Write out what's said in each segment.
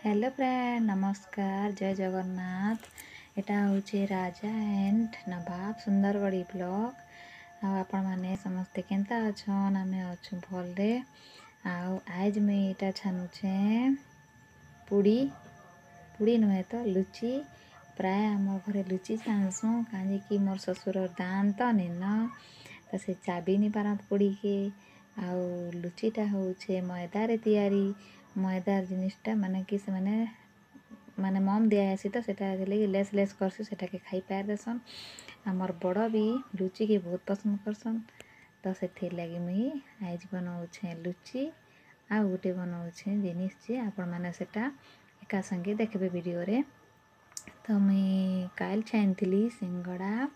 Hello friend नमस्कार जय जगन्नाथ। एटा हूँ राजा एंड नवाब सुंदरगढ़ ब्लॉग। आपण मैंने समस्ते केंता अच्छन आमे अच्छु भलरे। आज मुई इटा छानुछे पुड़ी पुड़ी नुहे तो लुची। प्राय आम घरे लुची छाणसु कहीं कि मोर ससुर दांत निन तो से चाबी नहीं पारत पुड़ी के। आउ लुचीटा होचे मैदारे तैयारी मैदार जिनिसटा माने कि से माने मम दिया आसी तो सेटा लगे लेस लेस करसी सेटा के खाई पार देसन। आमर बड़ भी लुची के बहुत पसंद करसन तो से लगी मुई आज बनाऊे लुची आ गोटे बनाऊे जिनिस जे आपण मैंने सेटा एका संगे देखबे वीडियो रे। तो मुई काल छाणी सिंगड़ा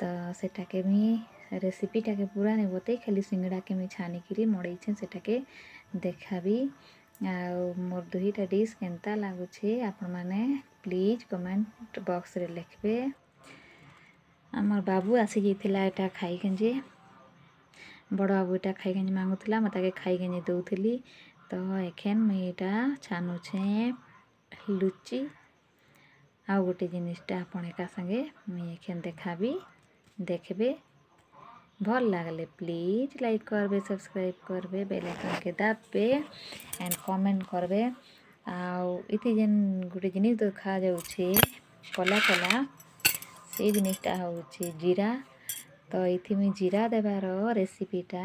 तो सेटा के मुई रेसिपीटा के पूरा नहीं बतई खाली सिंगड़ा के मुई छानिकी मड़ई सेटा के देखाबी। मोर दुईटा डिश केंता लगुचे आपण माने प्लीज कमेंट बॉक्स रे लिखबे। आमर बाबू आसी जाइथिला एटा खाई केंजे बड़ बाबू एटा खाई केंजे मांगुथिला मते खाई केंजे दउथिली। तो एखेन मुई एटा छानुछे लुची आ गोटे जिनिसटा आपण एका संगे मुई एखेन देखाबी देखबे। भल लगले प्लीज लाइक करबे सब्सक्राइब करबे बेल आइकन के दाबे एंड कमेंट करबे। इति जेन गोटे जिनिस देखा जाउछे कला कला से जिनिसटा होउछे जीरा। तो इति मुई जीरा देबार रेसिपीटा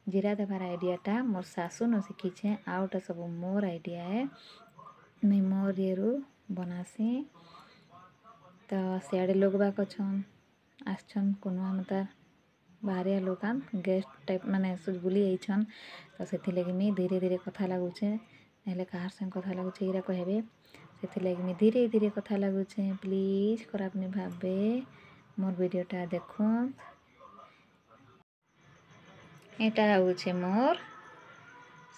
जीरा देबार आइडियाटा मोर सासू न शिखीछे आउटा सब मोर आइडिया है मुई मोर येरु बनासी। तो सियाड़े लोग बाक छन आछन कुनुआ मता बाहरिया लोकान गेस्ट टाइप माने सब बुली आइछन तो से लगी मुई धीरे धीरे कथा लगुचे नहले कहार संग कथा लगुचे इरा कहबे से लगी मुई धीरे धीरे कथा लगुचे। प्लीज खराब नहीं भाबे मोर वीडियोटा देखुन। एटा होउछे मोर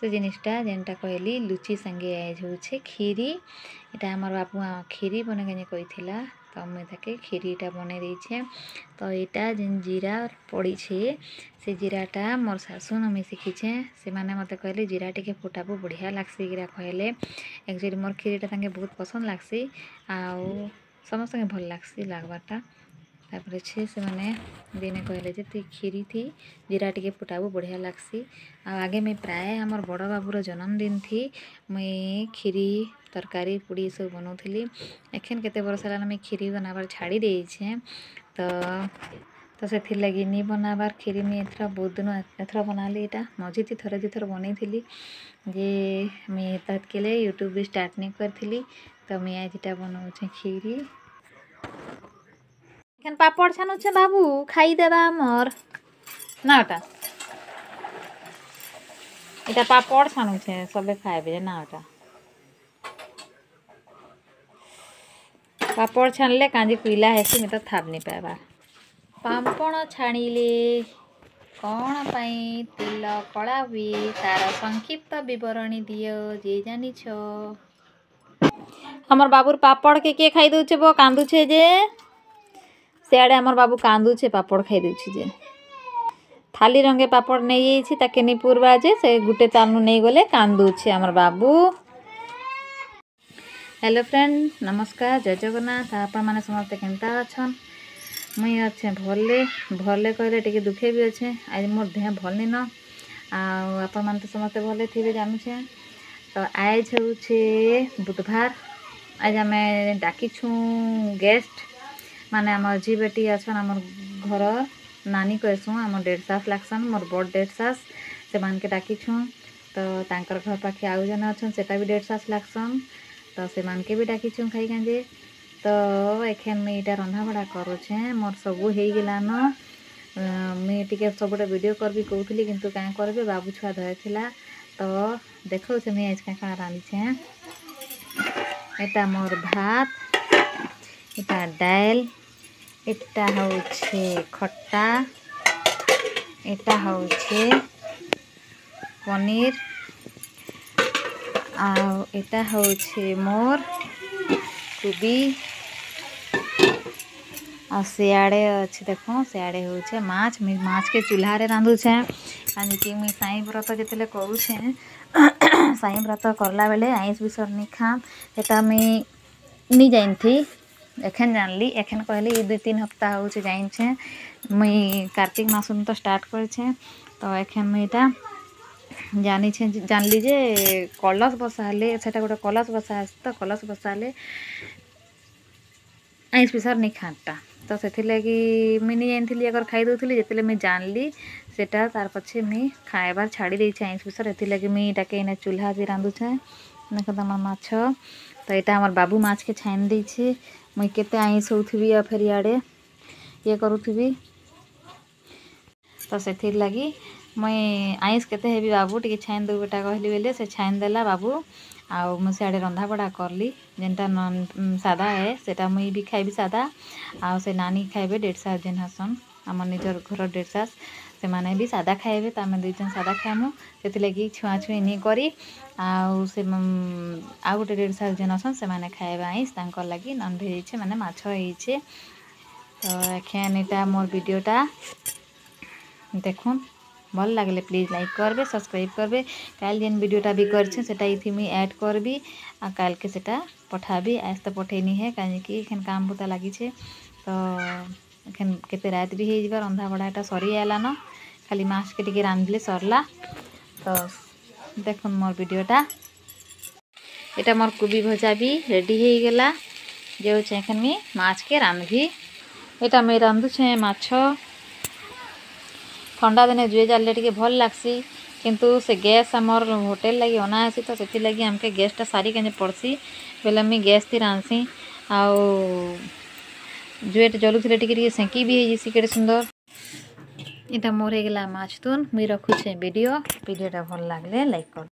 से जिनिसटा जेनटा कहली लुची संगे आज होउछे खीरी। एटा हमर बापू खीरी बने के कहिथिला तो मुई ताके खीरीटा बने देछे। तो एटा जेन जीरा पड़ी छे से जीराटा मोर सासू न शिखीछे से माने मते कहले जीरा टिके फुटाबो बढ़िया लागसी गिरा कहले। एक्चुअली मोर खीरीटा तांके बहुत पसंद लागसी आउ समस्त के भल लागसी लागबाटा। तापर छे से माने दिने कहले जे ती खीरी थी जीरा टिके फुटाबो बढ़िया लागसी। आगे में प्राय हमर बड़ बाबूर जन्मदिन थी मुई खीरी तरकारी पुड़ी सब बनाऊली। एखेन केते बरस होला मुई खीरी बनाबार छाड़ी देइछे तो से लगी नहीं बनाबार खीरी मुई एथरा बहुत दिन एथरा बनाली। एटा मझी थी थरे दुथर बनईथिली जे मुई तत केले यूट्यूब भी स्टार्ट नहीं करथिली तो मुई आज एटा बनाऊछे खीरी। एखन पापड़ छानुछे बाबू खाई देबा मोर ना ओटा एटा पापड़ छानुछे सबे खाइबे ना ओटा पापड़ छाणले कांजी पीला हेसी मैं तो थाप नहीं पाइबा। पापड़ छाणिले कौन पाई तेल कड़ा हुए तार संक्षिप्त विवरणी दियो जे जानी छो। हमर बाबूर पापड़ के खाई दउछे बो कांदुछे जे सियाड़े हमर बाबू कांदुछे पापड़ खाई दउछे जे थाली रंगे पापड़ नहीं जाइछि ताके नहीं पूर्वा जे से गुटे तानु नहीं गले कांदुछे हमर बाबू। हेलो फ्रेंड नमस्कार जय जगन्नाथ। आपण माने समस्त केंता अछन मुई अच्छे भले भले कहले टिके दुखे भी अच्छे आज मोर देह भल नहीं न आपण माने तो समस्त भले थे जानूछे। तो आज होउछे बुधवार आज आमे डाकिछु गेस्ट माने हमर जी बेटी अछन हमर घर नानी कहसु हमर 1.5 सास लागसन मोर बड़ 1.5 सास से मान के डाकिछु। तो तांकर घर पाखे आउ जन अछन सेटा भी 1.5 सास लागसन तो से मान के भी डाकिछु खाई कांजे। तो एखेन मुई इटा रंधा बड़ा करूछे मोर सबू हो गलान मुई टिके सबुटा वीडियो करबी कहूली किंतु काँ करबे बाबू छुआ धरथिला तो देखो से मुई आज क्या रांधिछे। एटा मोर भात एटा दाल एटा होउछे खट्टा एटा होउछे पनीर आउ एटा होउछे मोर कोबी आ सियाड़े अच्छे देखो सियाड़े होउछे माछ मुई माछ के चूल्हा रे रांधुछे काहे कि मुई साई व्रत जेतेले करूछे साई व्रत करला बेले आइस विसर नहीं खाम सेटा मुई नहीं जानी थी एखन जानली एखन कहली 2-3 हफ्ता हो जाइछे मुई कार्तिक मास तो स्टार्ट करे तो एखन मुई जानली जे कलश बसाले से गोटे कलश बसा तो कलश बसाले आइस पिसार नहीं खाता तो से लगी मुई नहीं जानी अगर खाई दूसरी जिते मुई जानली सेटा तार पछे मुई खाइबार छाड़ी देछे आइस पिसार एथि लगी मुई टाके चूल्हा भी रांधुछे देख तुम माछ तो यहाँ हमार बाबू माछ के छाइन देछे मुई केते आइस होउथबी या फिर याडे ये करूथबी तो से लगी मुई आइस केते हेबी बाबू टिके छाइन दो बेटा कहली बेले से छाइन देला बाबू आउ मुझे सियाड़े रंधा बड़ा करली जेनटा सादा है सेटा मुई भी खाइबी सादा आउ से नानी खाइबे 1.5 जेन हसन आम निजर घर 1.5 से माने भी सादा खाइबे तो आम 2 जन सादा खाइमु से लगी छुआ छुई नहीं करी आउ से आउ गोटे 1.5 जेन हसन से माने खाइबे आइस तांकर लगी नॉनभेज माने माछ होइछे तो एखन एटा मोर वीडियोटा देखुन भल लगे प्लीज लाइक करबे सब्सक्राइब करबे काल जेन वीडियोटा भी करछे सेटा इथि मुई ऐड करबी आ काल के सेटा पठाबी आज तो पठेनी है कहीं एखन काम बुता लगी छे तो एखन केते रात भी हो जबा रंधा बड़ाटा सरी आला न खाली माछ के टिके रांधले सरला तो देखुन मोर वीडियोटा एटा मोर कोबी भजा भी रेडी हो गला जो एखन मुई माछ के रांधबी एटा मुई रांधुछे माछ ठंडा दिने जुए जाले टिके भल लागसी किंतु से गैस आमर होटेल लगी अना आसी तो से लगी हमके गैसटा सारी के पड़सी बेले मुई गैस थी रांधसी आउ जुएट जलुले टिके सेंकी भी होइसी केड़े सुंदर इटा मोर हो गला माछ तुन मुई रखुछे वीडियोटा भल लागले लाइक कर।